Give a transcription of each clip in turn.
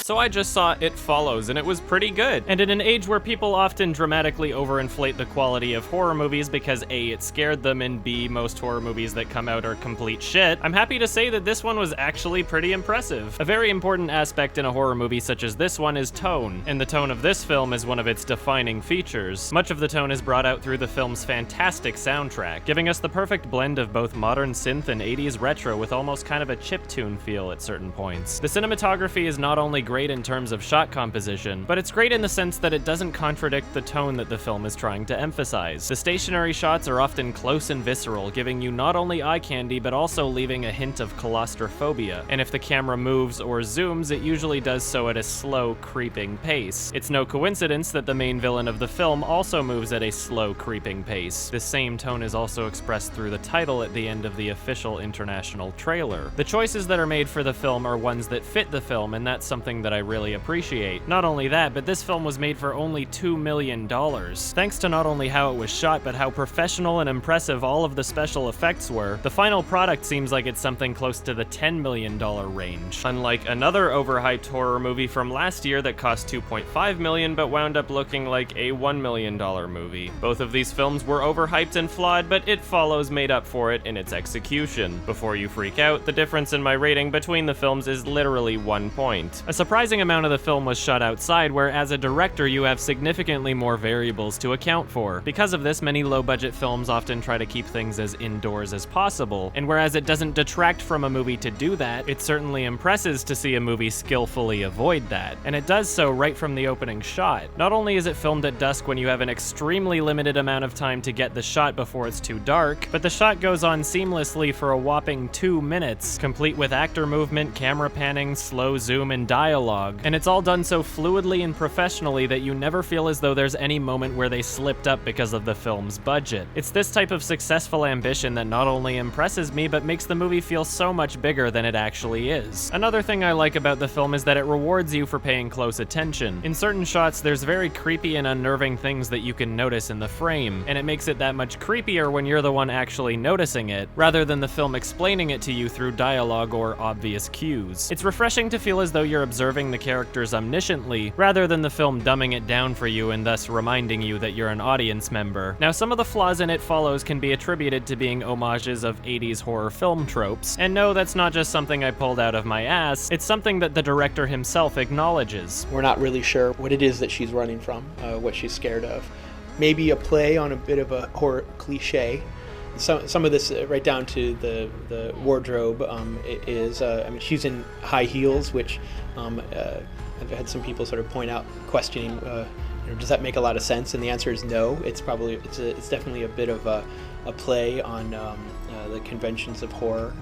So I just saw It Follows, and it was pretty good. And in an age where people often dramatically overinflate the quality of horror movies because A, it scared them, and B, most horror movies that come out are complete shit, I'm happy to say that this one was actually pretty impressive. A very important aspect in a horror movie such as this one is tone, and the tone of this film is one of its defining features. Much of the tone is brought out through the film's fantastic soundtrack, giving us the perfect blend of both modern synth and 80s retro with almost kind of a chiptune feel at certain points. The cinematography is not only great in terms of shot composition, but it's great in the sense that it doesn't contradict the tone that the film is trying to emphasize. The stationary shots are often close and visceral, giving you not only eye candy, but also leaving a hint of claustrophobia. And if the camera moves or zooms, it usually does so at a slow, creeping pace. It's no coincidence that the main villain of the film also moves at a slow, creeping pace. This same tone is also expressed through the title at the end of the official international trailer. The choices that are made for the film are ones that fit the film, and that's something that I really appreciate. Not only that, but this film was made for only $2 million. Thanks to not only how it was shot, but how professional and impressive all of the special effects were, the final product seems like it's something close to the $10 million range. Unlike another overhyped horror movie from last year that cost $2.5 million but wound up looking like a $1 million movie. Both of these films were overhyped and flawed, but It Follows made up for it in its execution. Before you freak out, the difference in my rating between the films is literally 1 point. A surprising amount of the film was shot outside, where as a director you have significantly more variables to account for. Because of this, many low-budget films often try to keep things as indoors as possible, and whereas it doesn't detract from a movie to do that, it certainly impresses to see a movie skillfully avoid that, and it does so right from the opening shot. Not only is it filmed at dusk when you have an extremely limited amount of time to get the shot before it's too dark, but the shot goes on seamlessly for a whopping 2 minutes, complete with actor movement, camera panning, slow zoom, and dialogue, and it's all done so fluidly and professionally that you never feel as though there's any moment where they slipped up because of the film's budget. It's this type of successful ambition that not only impresses me, but makes the movie feel so much bigger than it actually is. Another thing I like about the film is that it rewards you for paying close attention. In certain shots, there's very creepy and unnerving things that you can notice in the frame, and it makes it that much creepier when you're the one actually noticing it, rather than the film explaining it to you through dialogue or obvious cues. It's refreshing to feel as though you're observing the characters omnisciently, rather than the film dumbing it down for you and thus reminding you that you're an audience member. Now, some of the flaws in It Follows can be attributed to being homages of 80s horror film tropes, and no, that's not just something I pulled out of my ass, it's something that the director himself acknowledges. We're not really sure what it is that she's running from, what she's scared of. Maybe a play on a bit of a horror cliche. Some of this, right down to the wardrobe, is, I mean, she's in high heels, which I've had some people sort of point out, questioning, does that make a lot of sense? And the answer is no. It's definitely a bit of a play on the conventions of horror,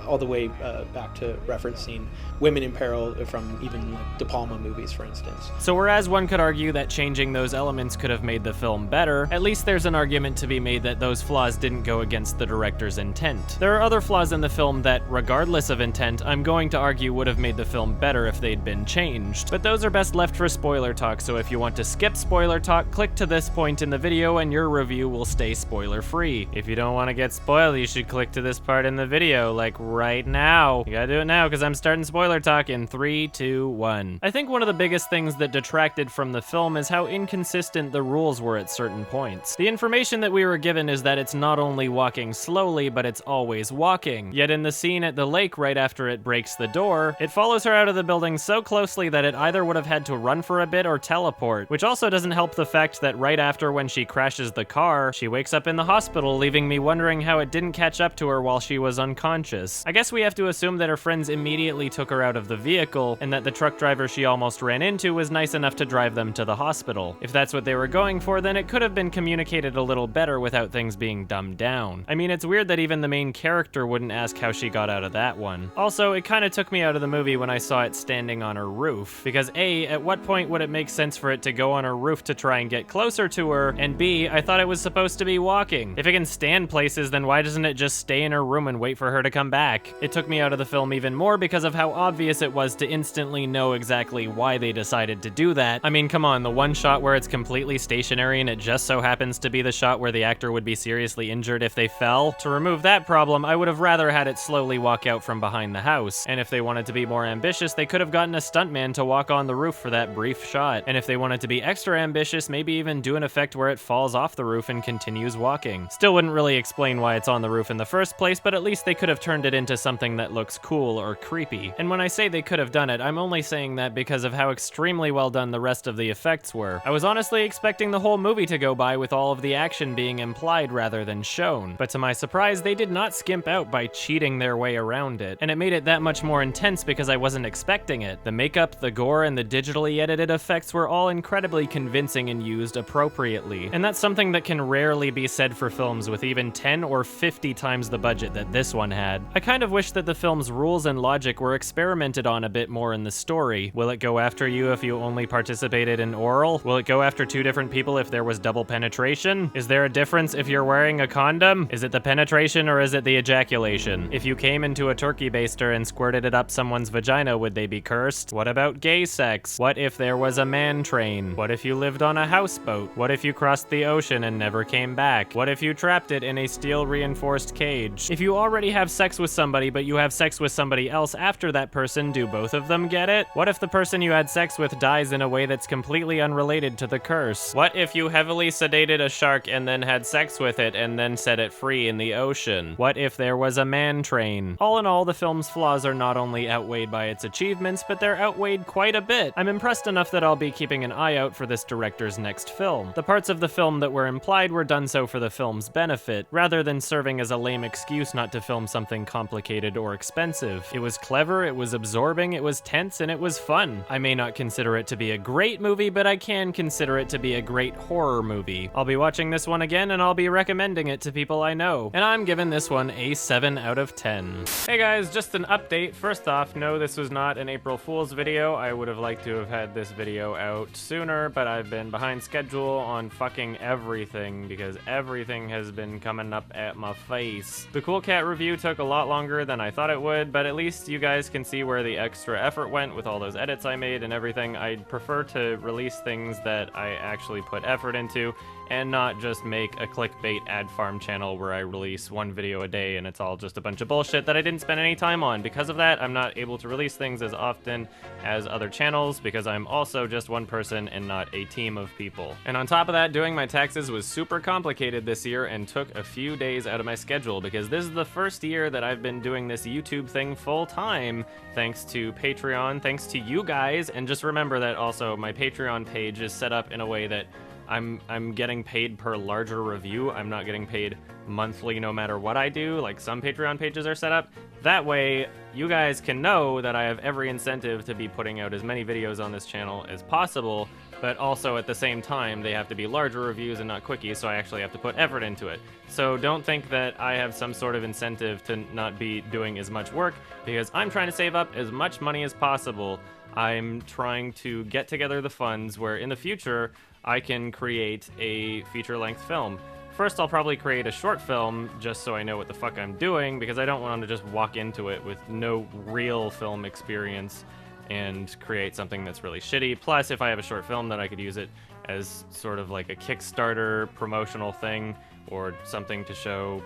all the way back to referencing women in peril from even De Palma movies, for instance. So whereas one could argue that changing those elements could have made the film better, at least there's an argument to be made that those flaws didn't go against the director's intent. There are other flaws in the film that, regardless of intent, I'm going to argue would have made the film better if they'd been changed. But those are best left for spoiler talk, so if you want to skip spoiler talk, click to this point in the video and your review will stay spoiler free. If you don't want to get spoiled, you should click to this part in the video, like right now. You gotta do it now, because I'm starting spoiler talk in 3, 2, 1. I think one of the biggest things that detracted from the film is how inconsistent the rules were at certain points. The information that we were given is that it's not only walking slowly, but it's always walking. Yet in the scene at the lake right after it breaks the door, it follows her out of the building so closely that it either would have had to run for a bit or teleport, which also doesn't help the fact that right after when she crashes the car, she wakes up in the hospital, leaving me wondering how it didn't catch up to her while she was unconscious. I guess we have to assume that her friends immediately took her out of the vehicle, and that the truck driver she almost ran into was nice enough to drive them to the hospital. If that's what they were going for, then it could have been communicated a little better without things being dumbed down. I mean, it's weird that even the main character wouldn't ask how she got out of that one. Also, it kinda took me out of the movie when I saw it standing on her roof, because A, at what point would it make sense for it to go on her roof to try and get closer to her, and B, I thought it was supposed to be walking. If it can stand places, then why doesn't it just stay in her room and wait for her to come back. It took me out of the film even more because of how obvious it was to instantly know exactly why they decided to do that. I mean, come on, the one shot where it's completely stationary and it just so happens to be the shot where the actor would be seriously injured if they fell. To remove that problem, I would have rather had it slowly walk out from behind the house. And if they wanted to be more ambitious, they could have gotten a stuntman to walk on the roof for that brief shot. And if they wanted to be extra ambitious, maybe even do an effect where it falls off the roof and continues walking. Still wouldn't really explain why it's on the roof in the first place, but at least they could have turned it into something that looks cool or creepy. And when I say they could have done it, I'm only saying that because of how extremely well done the rest of the effects were. I was honestly expecting the whole movie to go by with all of the action being implied rather than shown, but to my surprise, they did not skimp out by cheating their way around it, and it made it that much more intense because I wasn't expecting it. The makeup, the gore, and the digitally edited effects were all incredibly convincing and used appropriately, and that's something that can rarely be said for films with even 10 or 50 times the budget that this one had. I kind of wish that the film's rules and logic were experimented on a bit more in the story. Will it go after you if you only participated in oral? Will it go after two different people if there was double penetration? Is there a difference if you're wearing a condom? Is it the penetration or is it the ejaculation? If you came into a turkey baster and squirted it up someone's vagina, would they be cursed? What about gay sex? What if there was a man train? What if you lived on a houseboat? What if you crossed the ocean and never came back? What if you trapped it in a steel-reinforced cage? If you already have sex with somebody, but you have sex with somebody else after that person, do both of them get it? What if the person you had sex with dies in a way that's completely unrelated to the curse? What if you heavily sedated a shark and then had sex with it and then set it free in the ocean? What if there was a man train? All in all, the film's flaws are not only outweighed by its achievements, but they're outweighed quite a bit. I'm impressed enough that I'll be keeping an eye out for this director's next film. The parts of the film that were implied were done so for the film's benefit, rather than serving as a lame excuse not to film something complicated or expensive. It was clever, it was absorbing, it was tense, and it was fun. I may not consider it to be a great movie, but I can consider it to be a great horror movie. I'll be watching this one again, and I'll be recommending it to people I know. And I'm giving this one a 7 out of 10. Hey guys, just an update. First off, no, this was not an April Fool's video. I would have liked to have had this video out sooner, but I've been behind schedule on fucking everything because everything has been coming up at my face. The Cool Cat review took a lot longer than I thought it would, but at least you guys can see where the extra effort went with all those edits I made and everything. I'd prefer to release things that I actually put effort into and not just make a clickbait ad farm channel where I release one video a day and it's all just a bunch of bullshit that I didn't spend any time on. Because of that, I'm not able to release things as often as other channels because I'm also just one person and not a team of people. And on top of that, doing my taxes was super complicated this year and took a few days out of my schedule because this is the first year that I've been doing this YouTube thing full time, thanks to Patreon, thanks to you guys, and just remember that also my Patreon page is set up in a way that I'm getting paid per larger review. I'm not getting paid monthly no matter what I do, like some Patreon pages are set up. That way, you guys can know that I have every incentive to be putting out as many videos on this channel as possible, but also at the same time, they have to be larger reviews and not quickies, so I actually have to put effort into it. So don't think that I have some sort of incentive to not be doing as much work, because I'm trying to save up as much money as possible. I'm trying to get together the funds where in the future, I can create a feature-length film. First, I'll probably create a short film just so I know what the fuck I'm doing, because I don't want to just walk into it with no real film experience and create something that's really shitty. Plus, if I have a short film, then I could use it as sort of like a Kickstarter promotional thing or something to show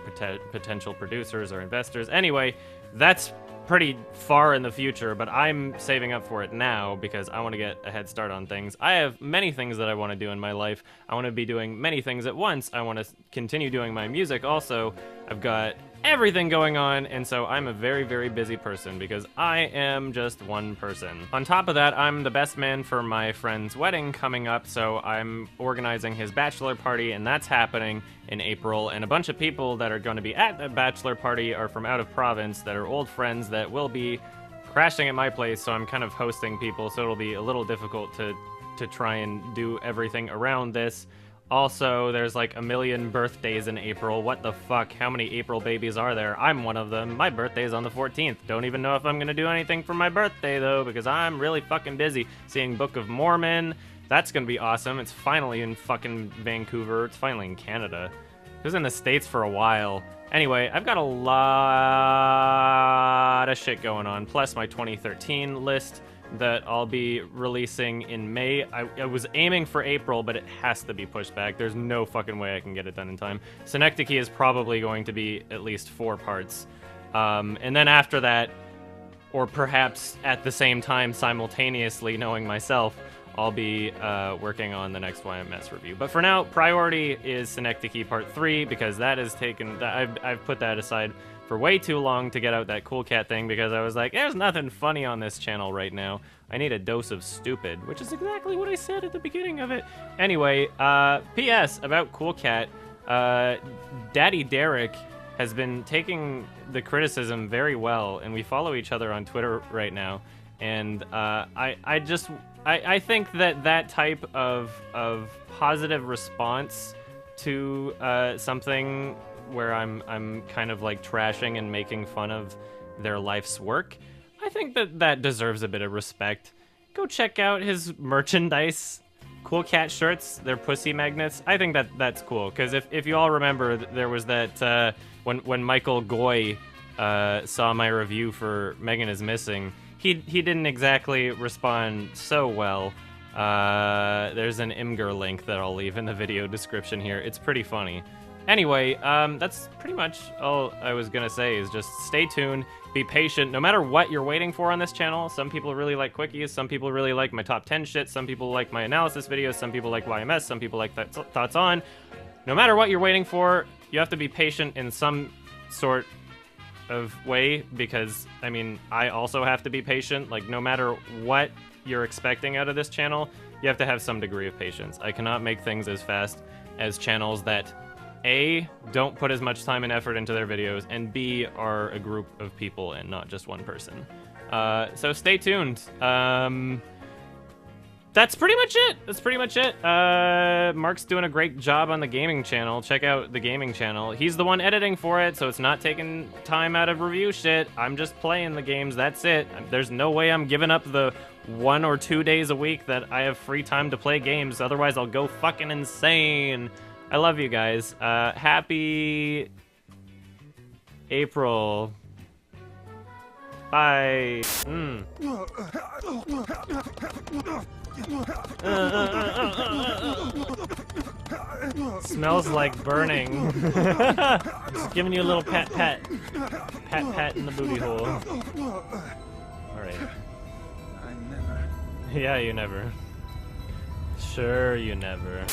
potential producers or investors. Anyway, that's pretty far in the future, but I'm saving up for it now because I want to get a head start on things. I have many things that I want to do in my life. I want to be doing many things at once. I want to continue doing my music also. I've got everything going on, and so I'm a very, very busy person because I am just one person. On top of that, I'm the best man for my friend's wedding coming up, so I'm organizing his bachelor party, and that's happening in April, and a bunch of people that are going to be at that bachelor party are from out of province that are old friends that will be crashing at my place, so I'm kind of hosting people, so it'll be a little difficult to try and do everything around this. Also, there's like a million birthdays in April. What the fuck? How many April babies are there? I'm one of them. My birthday's on the 14th. Don't even know if I'm gonna do anything for my birthday though, because I'm really fucking busy seeing Book of Mormon. That's gonna be awesome. It's finally in fucking Vancouver. It's finally in Canada. It was in the States for a while, Anyway, I've got a lot of shit going on, plus my 2013 list that I'll be releasing in May. I was aiming for April, but it has to be pushed back. There's no fucking way I can get it done in time. Cinematography is probably going to be at least 4 parts. And then after that, or perhaps at the same time simultaneously, knowing myself, I'll be working on the next YMS review. But for now, priority is Cinematography Part 3, because that is taken... I've put that aside for way too long to get out that Cool Cat thing, because I was like, there's nothing funny on this channel right now. I need a dose of stupid, which is exactly what I said at the beginning of it. Anyway, P.S. about Cool Cat, Daddy Derek has been taking the criticism very well, and we follow each other on Twitter right now. And I think that type of positive response to something where I'm kind of like trashing and making fun of their life's work, I think that deserves a bit of respect. Go check out his merchandise. Cool Cat shirts, they're pussy magnets. I think that's cool, because if you all remember, there was that when Michael Goy saw my review for Megan is Missing, he didn't exactly respond so well. There's an Imgur link that I'll leave in the video description here. It's pretty funny. Anyway, that's pretty much all I was gonna say, is just stay tuned, be patient, no matter what you're waiting for on this channel. Some people really like quickies, some people really like my top 10 shit, some people like my analysis videos, some people like YMS, some people like Thoughts On. No matter what you're waiting for, you have to be patient in some sort of way, because, I mean, I also have to be patient. Like, no matter what you're expecting out of this channel, you have to have some degree of patience. I cannot make things as fast as channels that A, don't put as much time and effort into their videos, and B, are a group of people and not just one person. So stay tuned. That's pretty much it. Mark's doing a great job on the gaming channel. Check out the gaming channel. He's the one editing for it, so it's not taking time out of review shit. I'm just playing the games, that's it. There's no way I'm giving up the 1 or 2 days a week that I have free time to play games, otherwise I'll go fucking insane. I love you guys. Happy April. Bye. Smells like burning. Just giving you a little pat in the booty hole. Alright. Yeah, you never. Sure, you never.